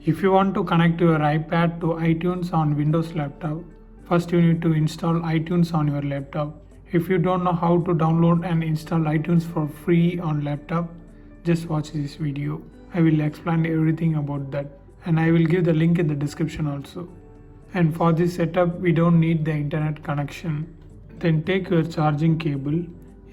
If you want to connect your iPad to iTunes on Windows laptop, first you need to install iTunes on your laptop. If you don't know how to download and install iTunes for free on laptop, just watch this video. I will explain everything about that, and I will give the link in the description also. And for this setup, we don't need the internet connection. Then take your charging cable.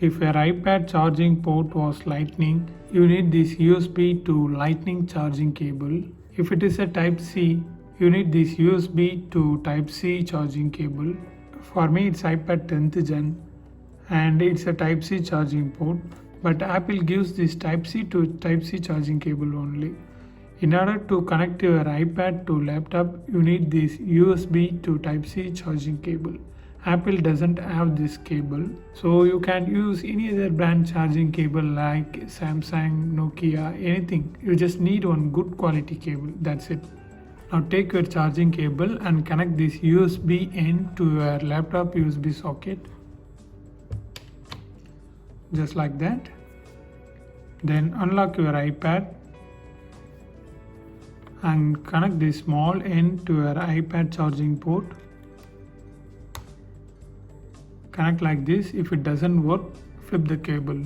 If your iPad charging port was lightning, you need this USB to lightning charging cable. If it is a type C, you need this USB to type C charging cable. For me it's iPad 10th gen and it's a type C charging port, but Apple gives this type C to type C charging cable only. In order to connect your iPad to laptop, you need this USB to type C charging cable. Apple doesn't have this cable, so you can use any other brand charging cable like Samsung, Nokia, anything. You just need one good quality cable, that's it. Now take your charging cable and connect this USB end to your laptop USB socket, just like that. Then unlock your iPad and connect this small end to your iPad charging port. Connect like this. If it doesn't work, flip the cable.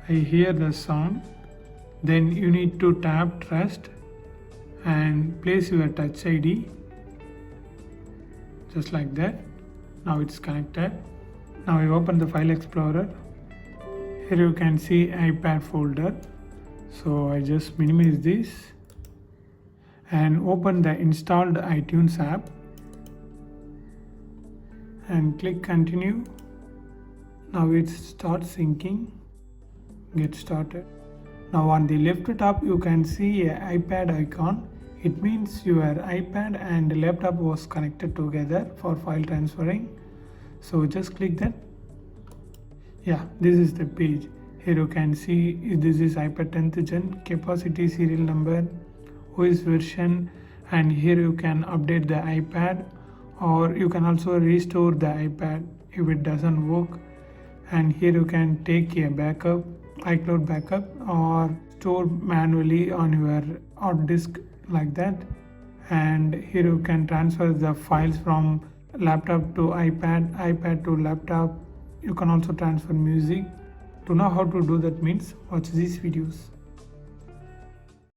I hear the sound. Then you need to tap trust and place your touch ID, just like that. Now it's connected. Now I open the file explorer. Here you can see iPad folder. So I just minimize this and open the installed iTunes app and click continue. Now it starts syncing. Get started. Now on the left top you can see a iPad icon. It means your iPad and laptop was connected together for file transferring. So just click that. Yeah, this is the page. Here you can see this is iPad 10th gen, capacity, serial number, OS version, and here you can update the iPad, or you can also restore the iPad if it doesn't work. And here you can take a backup, iCloud backup, or store manually on your hard disk like that. And here you can transfer the files from laptop to iPad, iPad to laptop. You can also transfer music. To know how to do that means watch these videos.